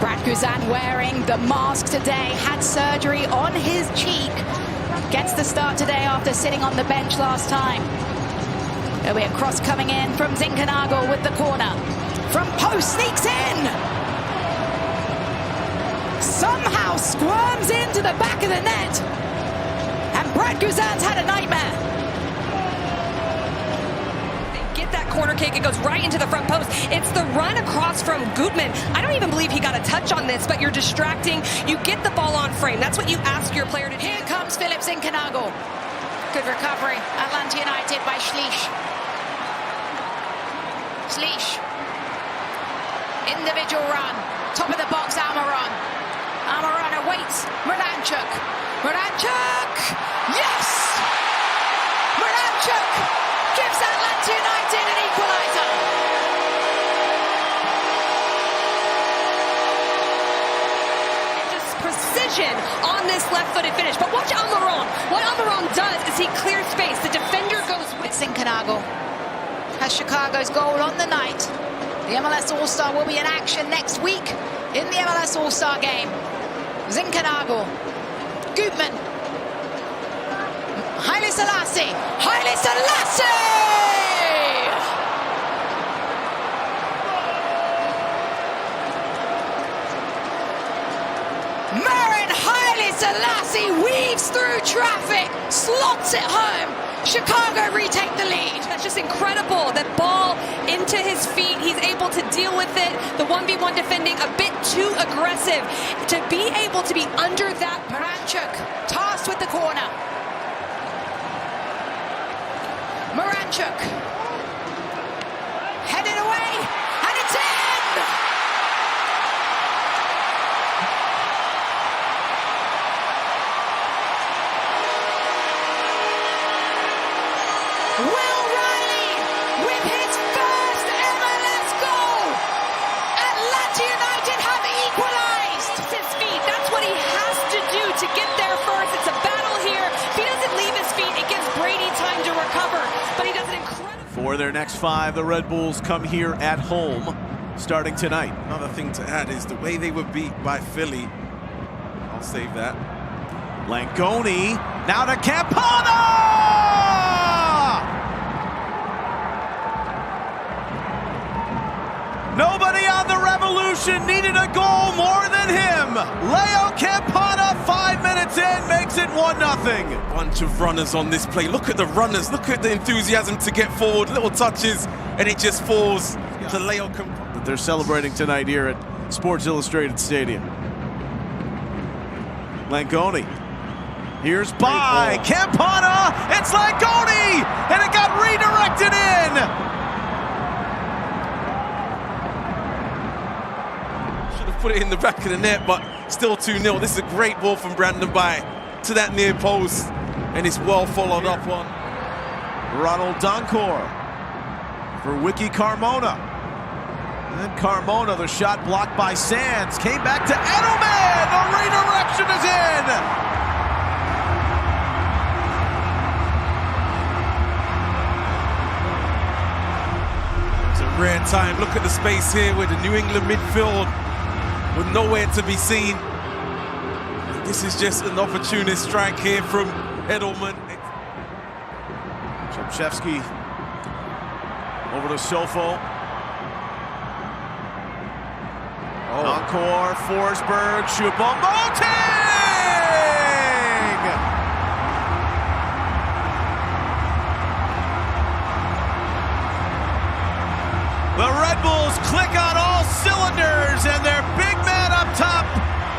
Brad Guzan wearing the mask today, had surgery on his cheek. Gets the start today after sitting on the bench last time. There'll be a cross coming in from Zinchenko with the corner. From post, sneaks in! Somehow squirms into the back of the net. And Brad Guzan's had a nightmare. That corner kick, it goes right into the front post. It's the run across from Gutman. I don't even believe he got a touch on this, but you're distracting. You get the ball on frame. That's what you ask your player to do. Here comes Philip Zinchenko. Good recovery. Atlanta United by Schlich. Schlich. Individual run. Top of the box, Almiron. Almiron awaits Miranchuk. Miranchuk! Yes! Miranchuk gives Atlanta United an equaliser. Just precision on this left-footed finish. But watch Almiron. What Almiron does is he clears space. The defender goes with Zinchenko has Chicago's goal on the night. The MLS All-Star will be in action next week in the MLS All-Star game. Zinchenko, Gutman, Haile Selassie, Haile Selassie! Marin Haile Selassie weaves through traffic, slots it home. Chicago retake the lead. That's just incredible. That ball into his feet. He's able to deal with it. The 1v1 defending a bit too aggressive. To be able to be under that. Miranchuk tasked with the corner. Miranchuk headed away, and it's in! Will Riley with his first MLS goal! Atlanta United have equalized! His feet, that's what he has to do to get there first. It's a battle here. If he doesn't leave his feet, it gives Brady time to recover. But he does it incredible. For their next 5, the Red Bulls come here at home, starting tonight. Another thing to add is the way they were beat by Philly. I'll save that. Langoni, now to Campana! Nobody on the Revolution needed a goal more than him. Leo Campana, 5 minutes in, makes it 1-0. Bunch of runners on this play. Look at the runners. Look at the enthusiasm to get forward. Little touches, and it just falls to Leo Campana. That they're celebrating tonight here at Sports Illustrated Stadium. Langoni. Here's by Campana. It's Langoni, and it got redirected in. Put it in the back of the net, but still 2-0. This is a great ball from Brandon By to that near post, and it's well followed up on. Ronald Doncor for Wiki Carmona. And then Carmona, the shot blocked by Sands, came back to Edelman. The redirection is in. It's a rare time. Look at the space here with the New England midfield with nowhere to be seen. This is just an opportunist strike here from Edelman. Chepchevsky over to Sofo. Encore, Forsberg, Choupo-Moting! The Red Bulls click on all cylinders, and their big man up top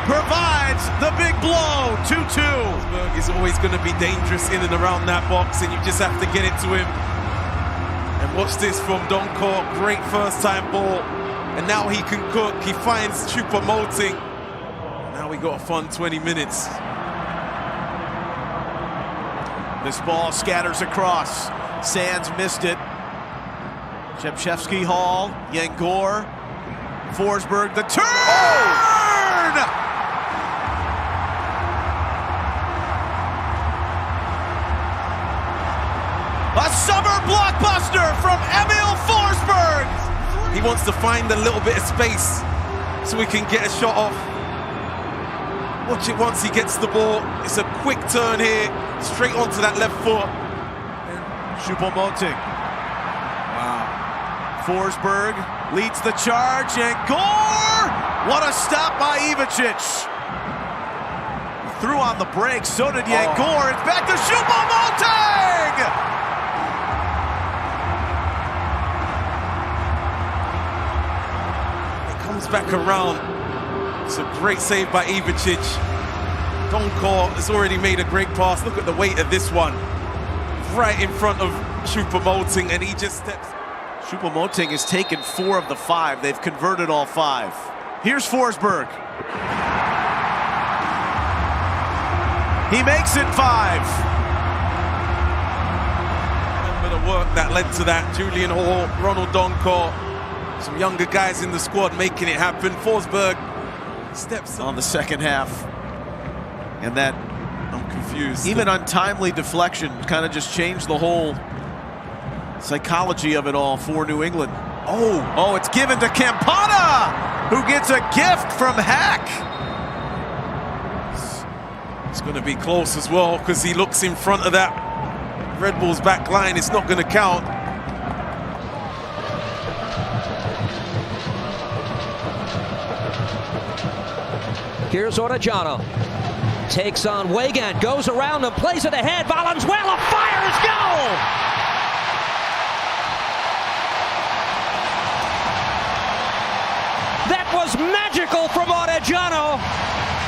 provides the big blow. 2-2. He's always going to be dangerous in and around that box, and you just have to get it to him. And watch this from Doncor. Great first-time ball. And now he can cook. He finds Choupo-Moting. Now we got a fun 20 minutes. This ball scatters across. Sands missed it. Chepchevsky, Hall, Yengor, Forsberg, the turn! A summer blockbuster from Emil Forsberg! He wants to find a little bit of space so we can get a shot off. Watch it once he gets the ball. It's a quick turn here, straight onto that left foot. Choupo-Moting. Wow. Forsberg leads the charge, and Gore! What a stop by Ivicic. Threw on the break, so did Yank Gore. It's back to Choupo-Moting! It comes back around. It's a great save by Ivicic. Donkor has already made a great pass. Look at the weight of this one. Right in front of Choupo-Moting, and he just steps. Choupo-Moting has taken 4 of the 5. They've converted all 5. Here's Forsberg. He makes it 5. Remember the work that led to that. Julian Hall, Ronald Donkor, some younger guys in the squad making it happen. Forsberg steps on the second half. And that, I'm confused. Even untimely deflection kind of just changed the whole psychology of it all for New England. Oh, it's given to Campana, who gets a gift from Hack. It's going to be close as well because he looks in front of that Red Bull's back line. It's not going to count. Here's Orejano. Takes on Weigand, goes around and plays it ahead. Valenzuela fires goal! That was magical from Orejano.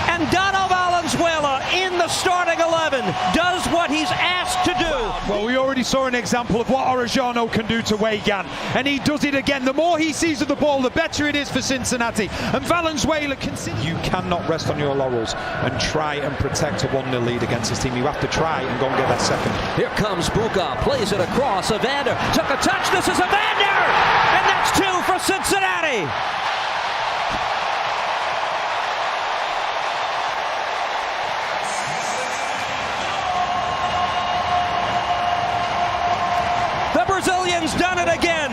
And Dano Valenzuela in the starting 11 does what he's asked to do. Well, we already saw an example of what Orejano can do to Weigand, and he does it again. The more he sees of the ball, the better it is for Cincinnati. And Valenzuela you cannot rest on your laurels and try and protect a 1-0 lead against this team. You have to try and go and get that second. Here comes Buka, plays it across. Evander took a touch. This is Evander, and that's 2 for Cincinnati. Brazilians done it again.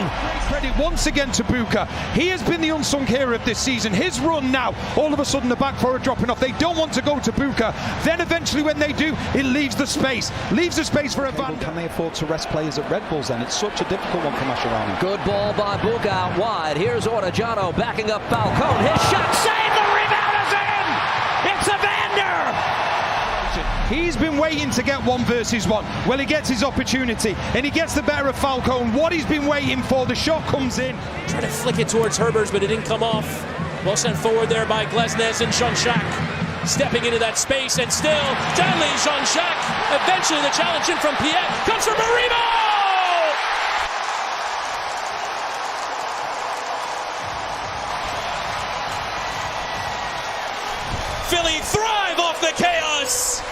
Credit once again to Buka. He has been the unsung hero of this season. His run now, all of a sudden the back four are dropping off. They don't want to go to Buka. Then eventually when they do, it leaves the space. Leaves the space for Evander. Can they afford to rest players at Red Bulls then? It's such a difficult one for Mascherano. Good ball by Buka out wide. Here's Orejano backing up Falcone. His shot saved. The rebound is in. It's Evander. He's been waiting to get 1 versus 1. Well, he gets his opportunity, and he gets the better of Falcone. What he's been waiting for, the shot comes in. Trying to flick it towards Herbers, but it didn't come off. Well sent forward there by Glesnes and Jean-Jacques. Stepping into that space, and still, Stanley Jean-Jacques. Eventually, the challenge in from Piet comes from Marimo! Philly thrive off the chaos.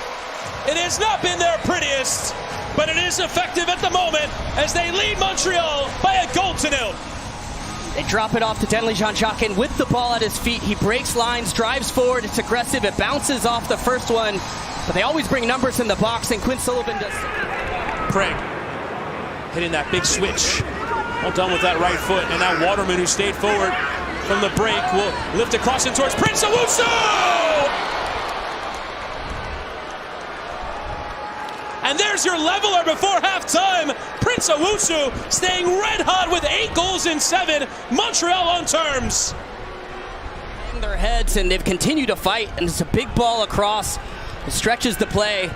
It has not been their prettiest, but it is effective at the moment as they lead Montreal by a 1-0. They drop it off to Denley Jean-Jacques, and with the ball at his feet, he breaks lines, drives forward, it's aggressive, it bounces off the first one, but they always bring numbers in the box, and Quinn Sullivan does. Craig hitting that big switch. Well done with that right foot, and now Waterman, who stayed forward from the break, will lift across it towards Prince Owusu! And there's your leveler before halftime. Prince Owusu staying red hot with 8 goals in 7. Montreal on terms. In their heads, and they've continued to fight, and it's a big ball across. It stretches the play,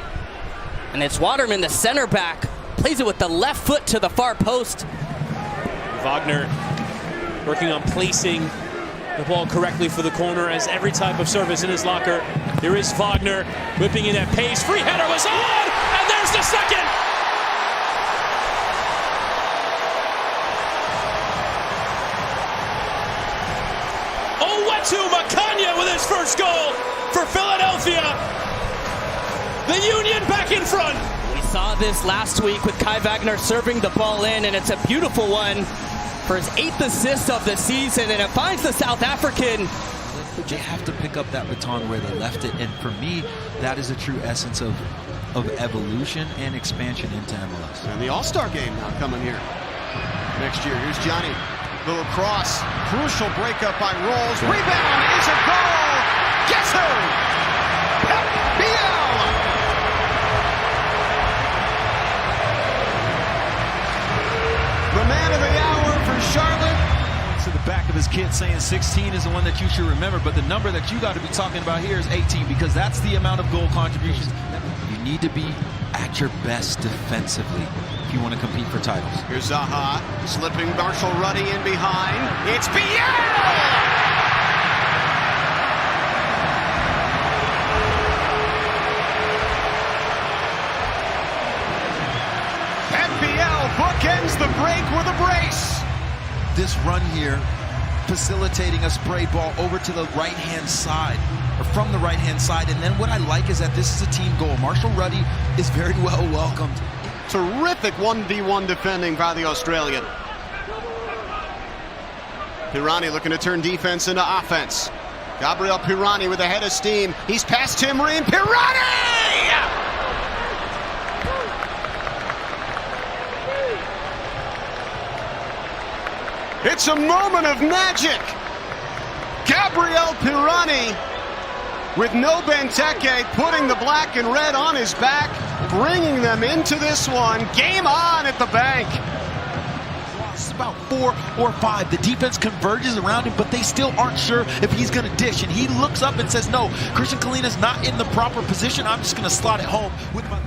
and it's Waterman, the center back, plays it with the left foot to the far post. Wagner working on placing the ball correctly for the corner, as every type of service in his locker. Here is Wagner whipping in at pace. Free header was on, and there's the second. Owusu Makanya with his first goal for Philadelphia. The Union back in front. We saw this last week with Kai Wagner serving the ball in, and it's a beautiful one for his 8th assist of the season, and it finds the South African. They have to pick up that baton where they left it, and for me, that is a true essence of evolution and expansion into MLS. And the All-Star game now coming here next year. Here's Johnny. Little cross, crucial breakup by Rolls. Rebound is a goal. Guess who? Pep Biel. The man of the hour for Charlotte. To the back of his kit saying 16 is the one that you should remember, but the number that you got to be talking about here is 18 because that's the amount of goal contributions. You need to be at your best defensively if you want to compete for titles. Here's Zaha, slipping Marshall Ruddy in behind. It's Biel! Pep Biel bookends the break with a brace. This run here facilitating a spray ball over to the right-hand side, or from the right-hand side, and then what I like is that this is a team goal. Marshall Ruddy is very well welcomed. Terrific 1v1 defending by the Australian. Pirani looking to turn defense into offense. Gabriel Pirani with a head of steam. He's past Tim Ream. Pirani! It's a moment of magic. Gabriel Pirani with no Benteke putting the black and red on his back, bringing them into this one. Game on at the bank. It's about 4 or 5. The defense converges around him, but they still aren't sure if he's going to dish. And he looks up and says, no, Christian Kalina's not in the proper position. I'm just going to slot it home with my...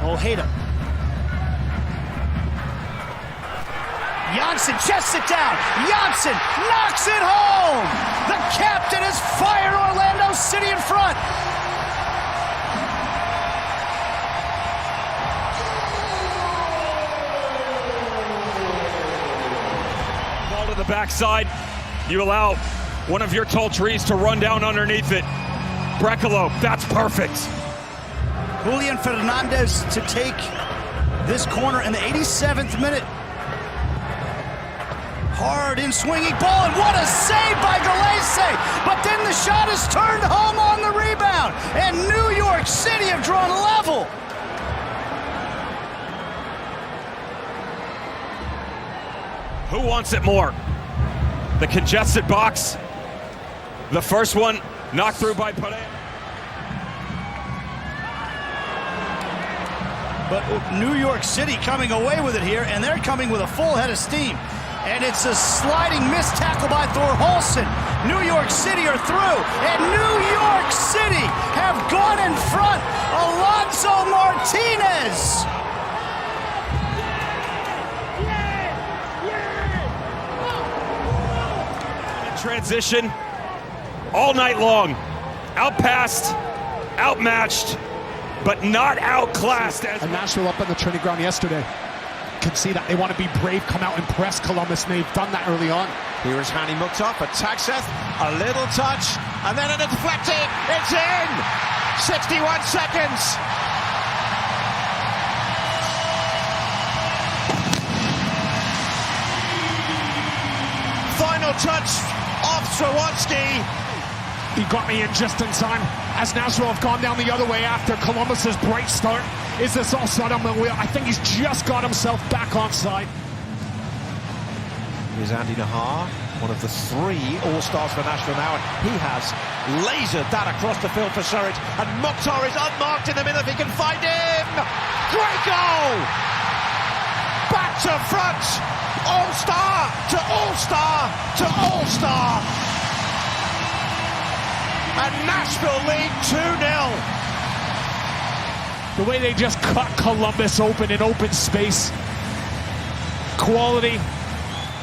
Ojeda. Janssen chests it down. Janssen knocks it home. The captain has fired Orlando City in front. Ball to the backside. You allow one of your tall trees to run down underneath it. Brecalo, that's perfect. Julian Fernandez to take this corner in the 87th minute. Hard in swinging ball, and what a save by Galese! But then the shot is turned home on the rebound, and New York City have drawn level. Who wants it more? The congested box. The first one knocked through by Pereira. But New York City coming away with it here, and they're coming with a full head of steam. And it's a sliding missed tackle by Thorholson. New York City are through, and New York City have gone in front. Alonso Martinez. Transition all night long. Outpassed, outmatched, but not outclassed. And Nashville up on the training ground yesterday. Can see that they want to be brave, come out and press Columbus, and they've done that early on. Here is Hani Mukhtar for Tagseth, a little touch, and then a deflected, it's in! 61 seconds! Final touch off Swarovski. He got me in just in time as Nashville have gone down the other way after Columbus's bright start. Is this offside on the wheel? I think he's just got himself back onside. Here's Andy Nahar, one of the 3 All-Stars for Nashville now, and he has lasered that across the field for Surridge, and Mukhtar is unmarked in the middle if he can find him! Great goal! Back to front! All-Star to All-Star to All-Star! And Nashville lead 2-0. The way they just cut Columbus open in open space. Quality.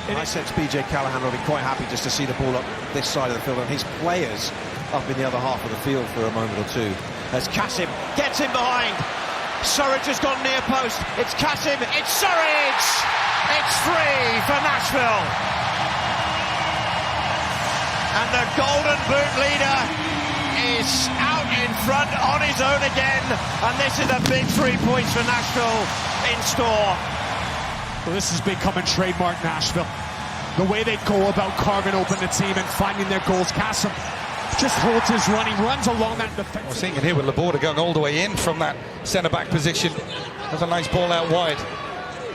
I sense BJ Callahan will be quite happy just to see the ball up this side of the field and his players up in the other half of the field for a moment or two. As Kasim gets in behind. Surridge has gone near post. It's Kasim, it's Surridge! It's 3 for Nashville. And the Golden Boot leader is out in front on his own again, and this is a big 3 points for Nashville in store. Well, this is becoming trademark Nashville. The way they go about carving open the team and finding their goals. Kasim just holds his run, he runs along that defense. We're seeing it here with Laborda going all the way in from that centre-back position. That's a nice ball out wide.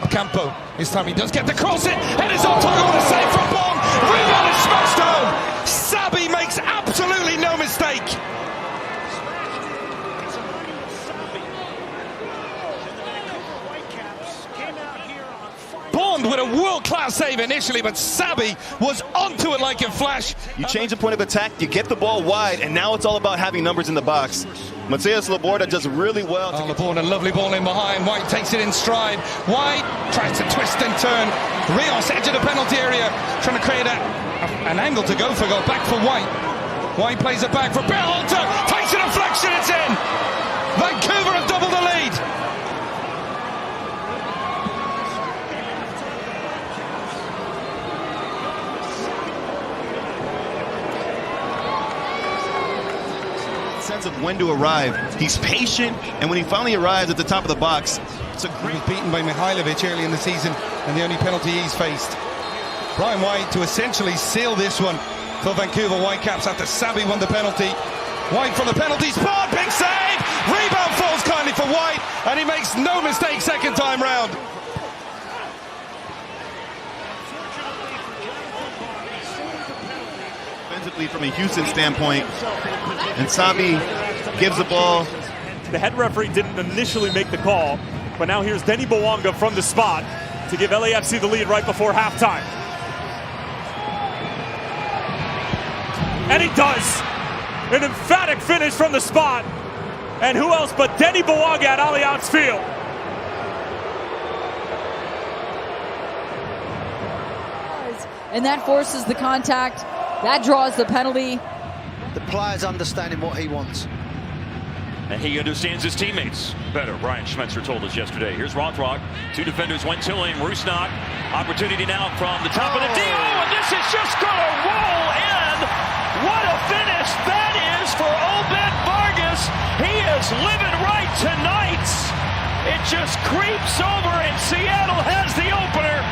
Ocampo, this time he does get the cross in, and it's on target, what a save from Bond! Rebound is smashed home! Sabi makes absolutely no mistake! Bond with a world-class save initially, but Sabi was onto it like a flash. You change the point of attack, you get the ball wide, and now it's all about having numbers in the box. Mateus Laborda does really well. Laborda, lovely ball in behind. White takes it in stride. White tries to twist and turn. Rios, edge of the penalty area, trying to create an angle to go for goal. Back for White. White plays it back for Berhalter. Takes a deflection, it's in. Vancouver have doubled the lead. Sense of when to arrive. He's patient, and when he finally arrives at the top of the box, it's a great. He was beaten by Mihailovic early in the season, and the only penalty he's faced. Brian White to essentially seal this one for Vancouver Whitecaps after Sabi won the penalty. White from the penalty spot, big save! Rebound falls kindly for White, and he makes no mistake second time round. From a Houston standpoint, and Sabi gives the ball. The head referee didn't initially make the call, but now here's Denny Bouanga from the spot to give LAFC the lead right before halftime. And he does! An emphatic finish from the spot. And who else but Denny Bouanga at Allianz Field? And that forces the contact. That draws the penalty. The player's understanding what he wants. And he understands his teammates better. Brian Schmetzer told us yesterday. Here's Rothrock. Two defenders went to him. Rusnak. Opportunity now from the top of the deal. And this is just going to roll in. What a finish that is for Obed Vargas. He is living right tonight. It just creeps over, and Seattle has the opener.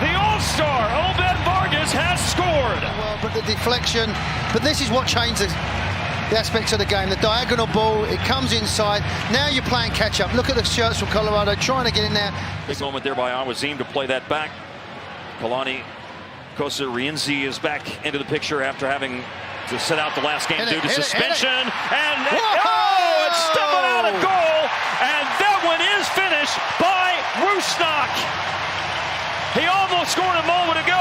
The All-Star, Obed Vargas, has scored. Well, but the deflection, but this is what changes the aspects of the game. The diagonal ball, it comes inside. Now you're playing catch-up. Look at the shirts from Colorado trying to get in there. Big moment there by Awazim to play that back. Kalani Kosa Rienzi is back into the picture after having to sit out the last game due to suspension. And it's stepping out of goal. And that one is finished by Rusnak. He almost scored a moment ago,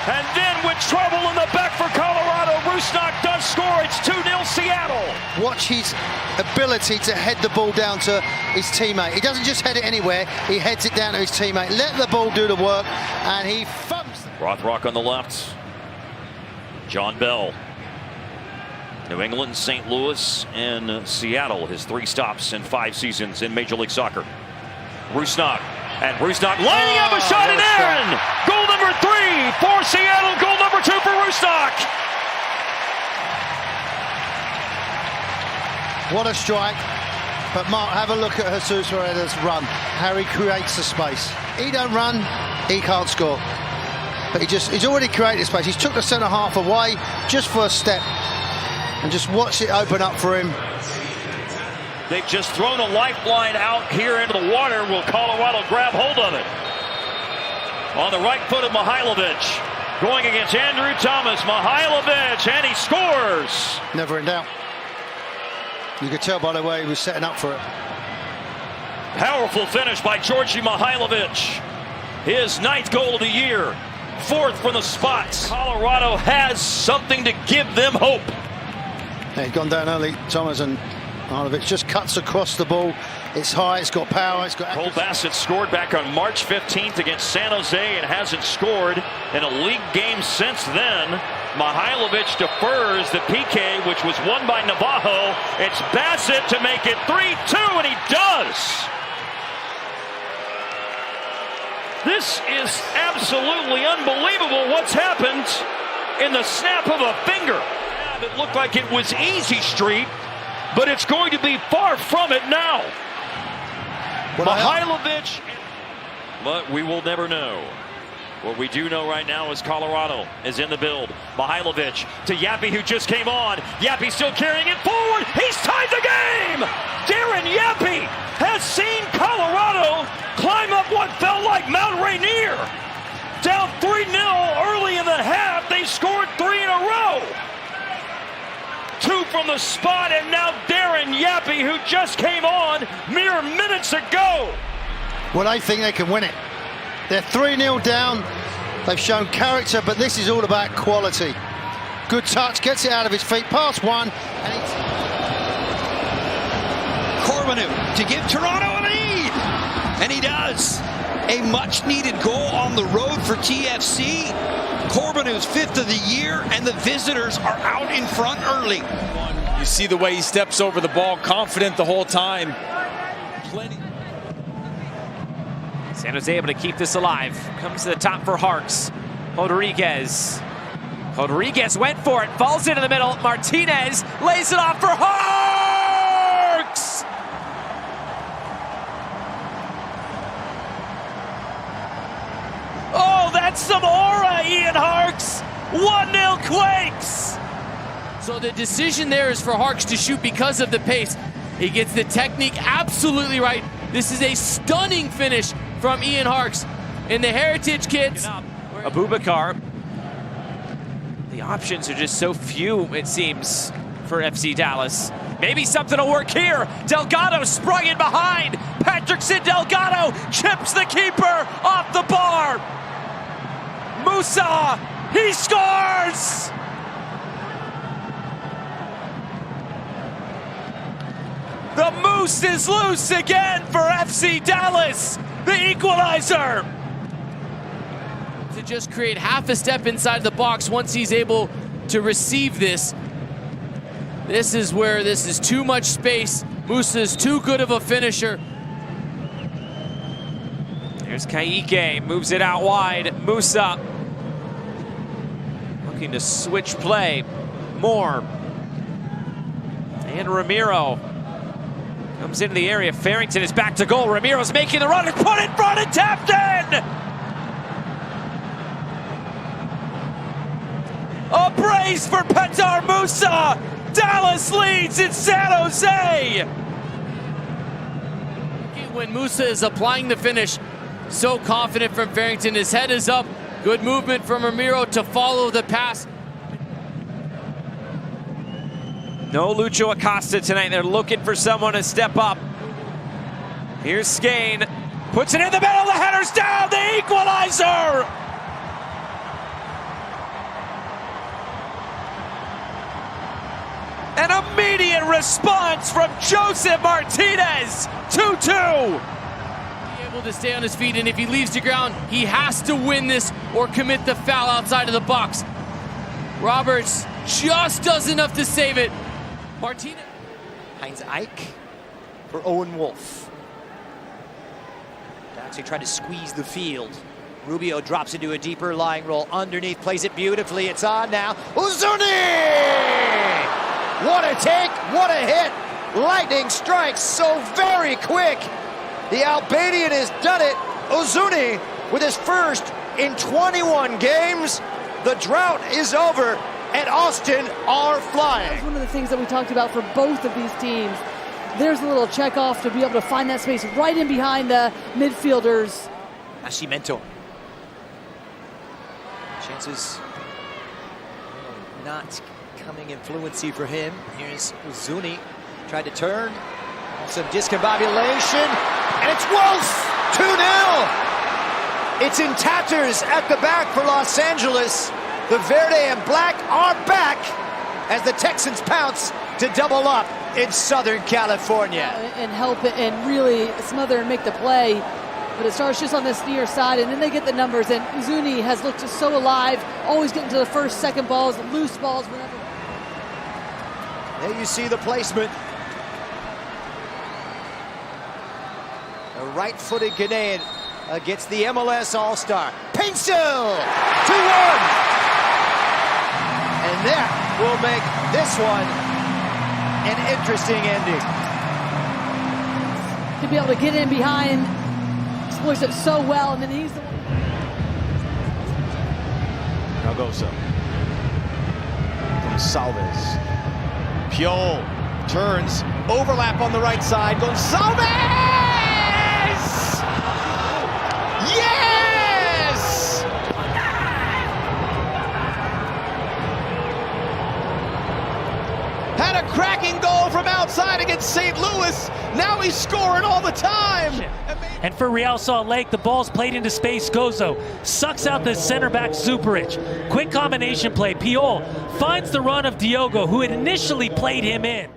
and then with trouble in the back for Colorado, Rusnak does score. It's 2-0 Seattle. Watch his ability to head the ball down to his teammate. He doesn't just head it anywhere, he heads it down to his teammate. Let the ball do the work, and he thumps. Rothrock on the left. John Bell. New England, St. Louis, and Seattle. His 3 stops in 5 seasons in Major League Soccer. Rusnak. And Rusnak lining up a shot in Aaron. Goal number 3 for Seattle. Goal number 2 for Rusnak. What a strike. But Mark, have a look at Jesus Hereda's run. How he creates the space. He don't run, he can't score. But he's already created space. He's took the centre half away just for a step. And just watch it open up for him. They've just thrown a lifeline out here into the water. Will Colorado grab hold of it? On the right foot of Mihailovic. Going against Andrew Thomas. Mihailovic, and he scores. Never in doubt. You could tell by the way he was setting up for it. Powerful finish by Georgi Mihailovic. His 9th goal of the year. 4th from the spots. Colorado has something to give them hope. Yeah, he's gone down early, Thomas, and Mihailovic just cuts across the ball. It's high, it's got power, it's got... Cole Bassett scored back on March 15th against San Jose and hasn't scored in a league game since then. Mihailovic defers the PK, which was won by Navajo. It's Bassett to make it 3-2, and he does. This is absolutely unbelievable what's happened in the snap of a finger. It looked like it was easy street, but it's going to be far from it now. Mihailovic, but we will never know. What we do know right now is Colorado is in the build. Mihailovic to Yappy, who just came on. Yappy still carrying it forward. He's tied the game! Darren Yappy has seen Colorado climb up what felt like Mount Rainier. Down 3-0 early in the half. They scored 3 in a row. 2 from the spot, and now Darren Yappy, who just came on mere minutes ago. Well, I think they can win it. They're 3-0 down. They've shown character, but this is all about quality. Good touch, gets it out of his feet, past one, and it's... Corbanu to give Toronto a lead, and he does. A much-needed goal on the road for TFC. Corbanu's 5th of the year, and the visitors are out in front early. You see the way he steps over the ball, confident the whole time. Plenty. San Jose able to keep this alive. Comes to the top for Harks. Rodriguez. Rodriguez went for it. Falls into the middle. Martinez lays it off for Harks! Oh, that's some aura, Ian Harks! 1-0 Quakes! So the decision there is for Harks to shoot because of the pace. He gets the technique absolutely right. This is a stunning finish from Ian Harks. And the Heritage kids. Abubakar. The options are just so few, it seems, for FC Dallas. Maybe something will work here. Delgado sprung in behind. Patrickson Delgado chips the keeper off the bar. Musa, he scores! The Moose is loose again for FC Dallas, the equalizer. To just create half a step inside the box once he's able to receive this. This is where this is too much space. Musa is too good of a finisher. There's Kaique, moves it out wide. Musa looking to switch play. Moore and Ramiro. Comes into the area. Farrington is back to goal. Ramiro's making the run and put in front and tapped in! A brace for Petar Musa! Dallas leads in San Jose! When Musa is applying the finish, so confident from Farrington. His head is up. Good movement from Ramiro to follow the pass. No Lucho Acosta tonight. They're looking for someone to step up. Here's Skane. Puts it in the middle. The header's down. The equalizer! An immediate response from Joseph Martinez. 2-2. Able to stay on his feet, and if he leaves the ground, he has to win this or commit the foul outside of the box. Roberts just does enough to save it. Martinez. Heinz Ike for Owen Wolf. Actually trying to squeeze the field. Rubio drops into a deeper lying roll underneath, plays it beautifully. It's on now. Uzuni! What a take, what a hit. Lightning strikes so very quick. The Albanian has done it. Uzuni with his first in 21 games. The drought is over, and Austin are flying. That's one of the things that we talked about for both of these teams. There's a little check off to be able to find that space right in behind the midfielders. Nascimento. Chances not coming in fluency for him. Here's Uzuni. Tried to turn. Some discombobulation. And it's Wolf! 2-0! It's in tatters at the back for Los Angeles. The Verde and Black are back as the Texans pounce to double up in Southern California. And help it and really smother and make the play. But it starts just on this near side, and then they get the numbers. And Uzuni has looked just so alive, always getting to the first, second balls, loose balls, whatever. There you see the placement. A right-footed Ghanaian against the MLS All-Star. Pencil! 2-1! And that will make this one an interesting ending. To be able to get in behind, exploits it so well, and then he's the one. Now Gosa. Gonçalves. Piol turns. Overlap on the right side. Gonçalves! Yes! Had a cracking goal from outside against St. Louis. Now he's scoring all the time. And for Real Salt Lake, the ball's played into space. Gozo sucks out the center back Zuperich. Quick combination play. Piol finds the run of Diogo, who had initially played him in.